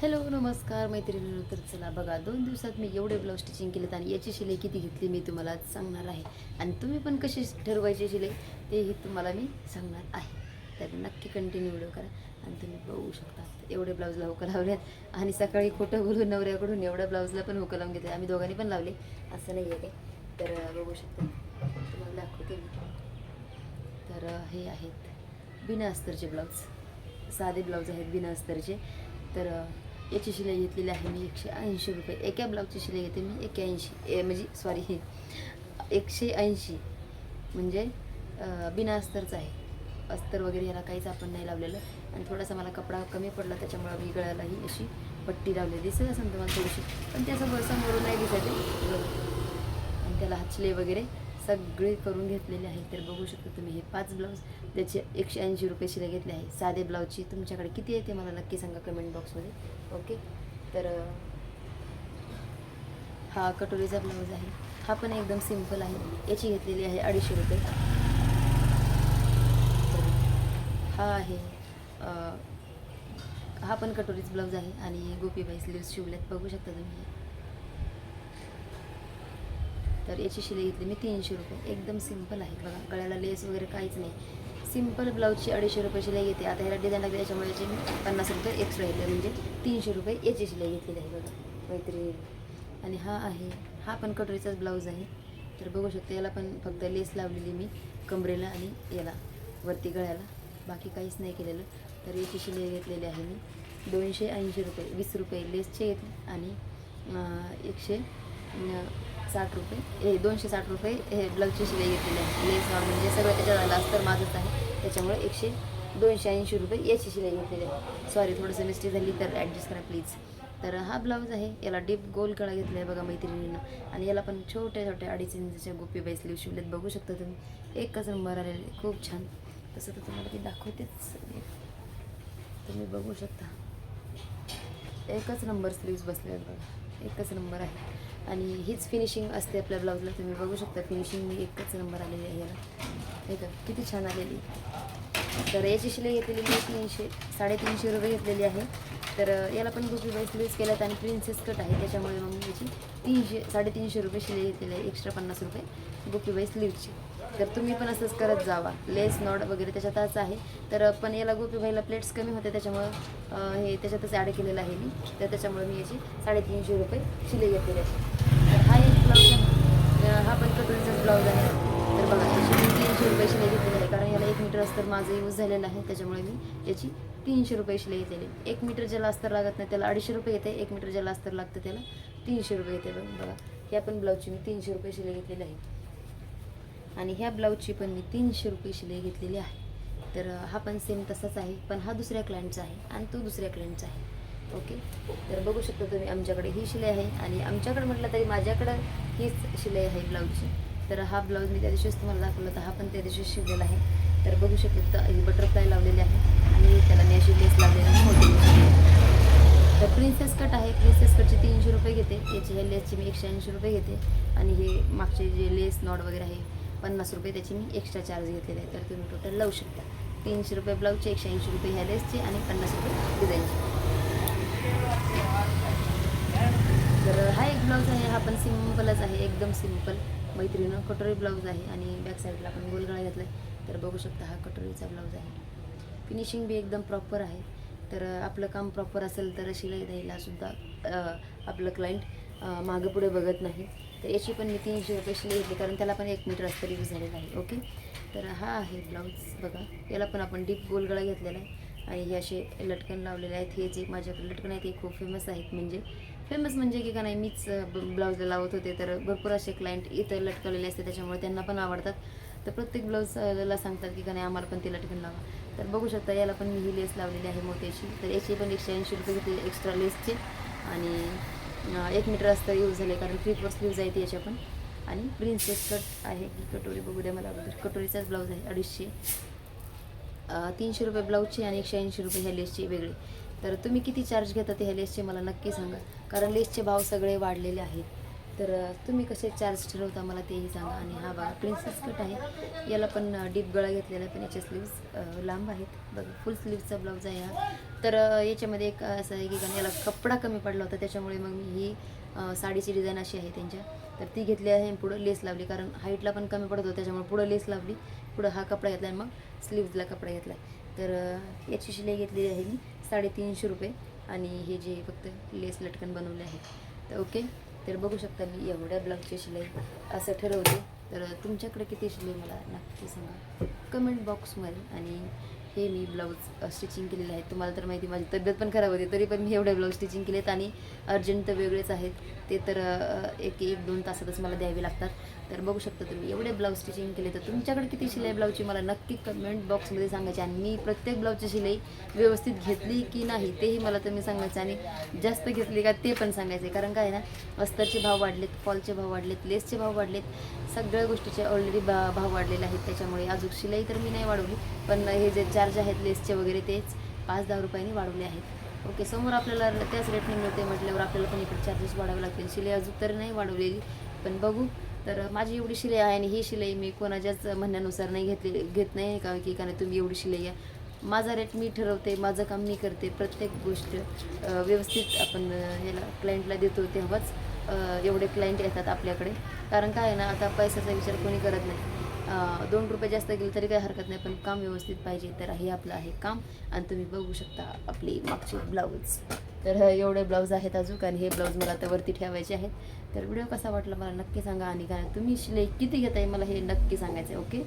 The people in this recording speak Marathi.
हॅलो नमस्कार मैत्रिणींनो. तर चला बघा, 2 दिवसात मी एवढे ब्लाऊज स्टिचिंग केलेत आणि याची शिलाई किती घेतली मी तुम्हाला आज सांगणार आहे. आणि तुम्ही पण कशी ठरवायची शिलाई तेही तुम्हाला मी सांगणार आहे. तर नक्की कंटिन्यू व्हिडिओ करा. आणि तुम्ही बघू शकता एवढे ब्लाऊजला हुकं लावलेत. आणि सकाळी खोटं बोलून नवऱ्याकडून एवढ्या ब्लाऊजला पण हुकं लावून घेतले. आम्ही दोघांनी पण लावले, असं नाही आहे काय. तर बघू शकता, तुम्हाला दाखवते मी. तर हे आहेत बिना अस्तरचे ब्लाऊज, साधे ब्लाऊज आहेत बिना अस्तरचे. तर याची शिलाई घेतलेली आहे मी 180 रुपये. एका ब्लाऊजची शिलाई घेते मी 81, म्हणजे सॉरी 180, म्हणजे बिना अस्तरचं आहे. अस्तर वगैरे याला काहीच आपण नाही लावलेलं. आणि थोडासा मला कपडा कमी पडला त्याच्यामुळे मी गळ्यालाही अशी पट्टी लावली. दिसत असेल तुम्हाला थोडीशी, पण त्याचं समोरून नाही दिसायचे. आणि त्याला हातले वगैरे सगळे करून घेतलेले आहे. तर बघू शकता तुम्ही हे 5 ब्लाऊज, त्याचे 180 रुपये शिलाई घेतले आहे. साधे ब्लाऊजची तुमच्याकडे किती आहे ते मला नक्की सांगा कमेंट बॉक्समध्ये. ओके. तर हा कटोरीचा ब्लाऊज आहे. हा पण एकदम सिंपल आहे. याची घेतलेली आहे 250 रुपये. हा आहे हा पण कटोरीच ब्लाऊज आहे आणि गोपीबाई स्लीव्स शिवल्यात, बघू शकता तुम्ही. तर याची शिलाई घेतली मी 300 रुपये. एकदम सिंपल आहे बघा, गळ्याला लेस वगैरे काहीच नाही. सिंपल ब्लाऊजची 250 रुपये शिलाई घेते. आता ह्याला डिझाईन लागली त्याच्यामुळे याची मी 50 रुपये एक्स्ट्रा घेतले, म्हणजे 300 रुपये याची शिलाई घेतलेली आहे बघा मैत्रिणी. आणि हा पण कटोरीचाच ब्लाऊज आहे. तर बघू शकते, याला पण फक्त लेस लावलेली मी कमरेला आणि याला वरती गळ्याला, बाकी काहीच नाही केलेलं. तर याची शिलाई घेतलेली आहे मी 280 रुपये. 20 रुपये लेसचे घेतले आणि 160 रुपये, 260 रुपये हे ब्लाऊजची शिलाई घेतलेली आहे. लेस म्हणजे सगळं त्याच्यात आलं अस्तर माझंच आहे, त्याच्यामुळे 280 रुपये याची शिलाई घेतलेली आहे. सॉरी, थोडंसं मिस्टेक झाली तर ॲडजस्ट करा प्लीज. तर हा ब्लाऊज आहे, याला डीप गोल गळा घेतला आहे बघा मैत्रिणींना. आणि याला पण छोट्या छोट्या 2.5 इंचच्या गोपीबाई स्लीव शिवलेत, बघू शकता तुम्ही. एकच नंबर आलेले, खूप छान. तसं तर तुम्हाला ती दाखवतेच, तुम्ही बघू शकता. एकच नंबर स्लीव्स बसले आहेत बघा, एकच नंबर आहे. आणि हीच फिनिशिंग असते आपल्या ब्लाऊजला, तुम्ही बघू शकता. फिनिशिंग मी एकच नंबर आलेली आहे याला, हे का किती छान आलेली. तर याची शिलाई घेतलेली मी 350 रुपये घेतलेली आहे. तर याला पण गोपीबाई स्लीव्स केल्यात आणि प्रिन्सेस कट आहे, त्याच्यामुळे मग याची 350 रुपये शिलाई घेतलेली आहे. एक्स्ट्रा 50 रुपये गोपीबाई स्लीव्सची. तर तुम्ही पण असंच करत जावा. लेस नॉड वगैरे त्याच्यातच आहे. तर पण याला गोपीबाईला प्लेट्स कमी होते, त्याच्यामुळं हे त्याच्यातच ॲड केलेलं आहे मी. तर त्याच्यामुळे मी याची 350 रुपये शिलाई घेतलेली आहे. तर हा एक ब्लाऊज आहे, हा पण कटोरीचाच ब्लाऊज आहे. तर बघा, याची मी 300 रुपये शिलाई घेतलेली आहे, कारण याला 1 मीटर अस्तर माझं यूज झालेलं आहे, त्याच्यामुळे मी याची 300 रुपये शिलाई घेतलेली. 1 मीटर ज्याला अस्तर लागत नाही त्याला 250 रुपये येते. 1 मीटर ज्याला अस्तर लागतं त्याला 300 रुपये येते. बघा, ह्या पण ब्लाऊजची मी 300 रुपये शिलाई घेतलेली आहे. आणि ह्या ब्लाऊजची पण मी 300 रुपये शिलाई घेतलेली आहे. तर हा पण सेम तसाच आहे, पण हा दुसऱ्या क्लायंटचा आहे आणि तो दुसऱ्या क्लायंटचा आहे. ओके. तर बघू शकता तुम्ही, आमच्याकडे ही शिलाई आहे. आणि आमच्याकडे म्हटलं तरी माझ्याकडं हीच शिलाई आहे ब्लाऊजची. तर हा ब्लाऊज मी त्या दिवशीच तुम्हाला दाखवला तर हा पण त्या दिवशीच शिवलेला आहे. तर बघू शकता, ही बटरफ्लाय लावलेली आहे आणि त्याला मी अशी लेस लावलेली आहे मोठी. तर प्रिन्सेस कट आहे. प्रिन्सेस कटचे 300 रुपये घेते. याची ह्या लेसची मी 180 रुपये घेते. आणि हे मागचे जे लेस नॉड वगैरे आहे 50 रुपये त्याची मी एक्स्ट्रा चार्ज घेतलेले आहे. तर तुम्ही टोटल लावू शकता. 300 रुपये ब्लाऊजचे, 180 रुपये ह्या लेसचे आणि 50 रुपये डिझाईनचे. तर हा एक ब्लाऊज आहे, हा पण सिम्पलच आहे, एकदम सिम्पल मैत्रिणीनं. कटोरी ब्लाऊज आहे आणि बॅक साईडला आपण गोलगळा घेतला आहे. तर बघू शकता, हा कटोरीचा ब्लाऊज आहे. फिनिशिंग बी एकदम प्रॉपर आहे. तर आपलं काम प्रॉपर असेल तर शिलाई द्यायला सुद्धा आपलं क्लायंट मागं पुढे बघत नाही. तर याची पण मी 300 रुपये शिलाई घेतली, कारण त्याला पण 1 मीटर अस्तर यूज झालेला आहे. ओके. तर हा आहे ब्लाऊज बघा, याला पण आपण डीप गोलगळा घेतलेला आहे आणि हे असे लटकन लावलेले आहेत. हे जे माझ्याकडे लटकन आहेत ते खूप फेमस आहेत, म्हणजे फेमस म्हणजे की का नाही, मीच ब्लाऊजला लावत होते. तर भरपूर असे क्लायंट इथं लटकवलेले असते, त्याच्यामुळे त्यांना पण आवडतात. तर प्रत्येक ब्लाऊजला सांगतात की का नाही आम्हाला पण ते लटकन लावा. तर बघू शकता, याला पण मी ही लेस लावलेली आहे मोत्याची. तर याची पण 180 रुपये घेतले एक्स्ट्रा लेसचे. आणि 1 मीटर अस्तर यूज झाले, कारण 3/4 स्लीव्ज आहेत याच्या पण. आणि प्रिन्सेस कट आहे ही कटोरी, बघू द्या मला अगोदर. कटोरीचाच ब्लाऊज आहे. 250, 300 रुपये ब्लाऊजचे आणि 180 रुपये ह्या लेसचे वेगळे. तर तुम्ही किती चार्ज घेता ते ह्या लेसचे मला नक्की सांगा, कारण लेसचे भाव सगळे वाढलेले आहेत. तर तुम्ही कसे चार्ज ठरवता मला तेही सांगा. आणि हा बघा प्रिन्सेस कट आहे, याला पण डीप गळा घेतलेला आहे, पण याचे स्लीव्स लांब आहेत बघा. फुल स्लीव्सचा ब्लाऊज आहे हा. तर याच्यामध्ये एक असं आहे की कारण याला कपडा कमी पडला होता, त्याच्यामुळे मग मी ही साडीची डिझाईन अशी आहे त्यांच्या, तर ती घेतली आहे. पुढं लेस लावली, कारण हाईटला पण कमी पडत होतं त्याच्यामुळे पुढं लेस लावली, पुढं हा कपडा घेतला आणि मग स्लीव्जला कपडा घेतला आहे. तर याची शिलाई घेतलेली आहे मी 350 रुपये, आणि हे जे फक्त लेस लटकन बनवले आहे. तर ओके, तर बघू शकता मी एवढ्या ब्लाऊजची शिलाई असं ठरवते. तर तुमच्याकडे किती शिलाई मला नक्की सांगा कमेंट बॉक्समध्ये. आणि हे मी ब्लाऊज स्टिचिंग केलेले आहेत. तुम्हाला तर माहिती माझी तब्येत पण खराब होती, तरी पण मी एवढे ब्लाऊज स्टिचिंग केलेत, आणि अर्जंट तर वेगळेच आहेत ते, तर एक 1-2 तासातच मला द्यावे लागतात. तर बघू शकता तुम्ही एवढे ब्लाऊज स्टिचिंग केले. तर तुमच्याकडे किती शिलाई ब्लाऊजची मला नक्की कमेंट बॉक्समध्ये सांगायचे, आणि मी प्रत्येक ब्लाऊजची शिलाई व्यवस्थित घेतली की नाही तेही मला तुम्ही सांगायचं, आणि जास्त घेतली का ते पण सांगायचे. कारण काय ना, अस्तरचे भाव वाढलेत, फॉलचे भाव वाढलेत, लेसचे भाव वाढलेत, सगळ्या गोष्टीचे ऑलरेडी भाव वाढलेले आहेत. त्याच्यामुळे अजून शिलाई तर मी नाही वाढवली, पण हे जे चार्ज आहेत लेसचे वगैरे तेच 5-10 रुपयांनी वाढवले आहेत. ओके, समोर आपल्याला त्याच रेटने मिळते म्हटल्यावर आपल्याला पण इकडे चार्जेस वाढावे लागतील. शिलाई अजून तर नाही वाढवलेली, पण बघू. तर माझी एवढी शिलाई आहे, आणि ही शिलाई मी कोणाच्याच म्हणण्यानुसार नाही घेत नाही का की कारण तुम्ही एवढी शिलाई आहे. माझा रेट मी ठरवते, माझं काम मी करते, प्रत्येक गोष्ट व्यवस्थित आपण ह्याला क्लायंटला देतो, तेव्हाच एवढे क्लायंट येतात आपल्याकडे. कारण काय आहे ना, आता पैशाचा विचार कोणी करत नाही. 2 रुपये जास्त गेले तरी काही हरकत नाही, पण काम व्यवस्थित पाहिजे. तर हे आपलं आहे काम, आणि तुम्ही बघू शकता आपली मागची ब्लाऊज. तर एवढे ब्लाऊज आहेत अजून, आणि हे ब्लाऊज मला आता वरती ठेवायचे आहेत. तर व्हिडिओ कसा वाटला मला नक्की सांगा, आणि काय तुम्ही शिलाई किती घेताय मला हे नक्की सांगायचं आहे. ओके.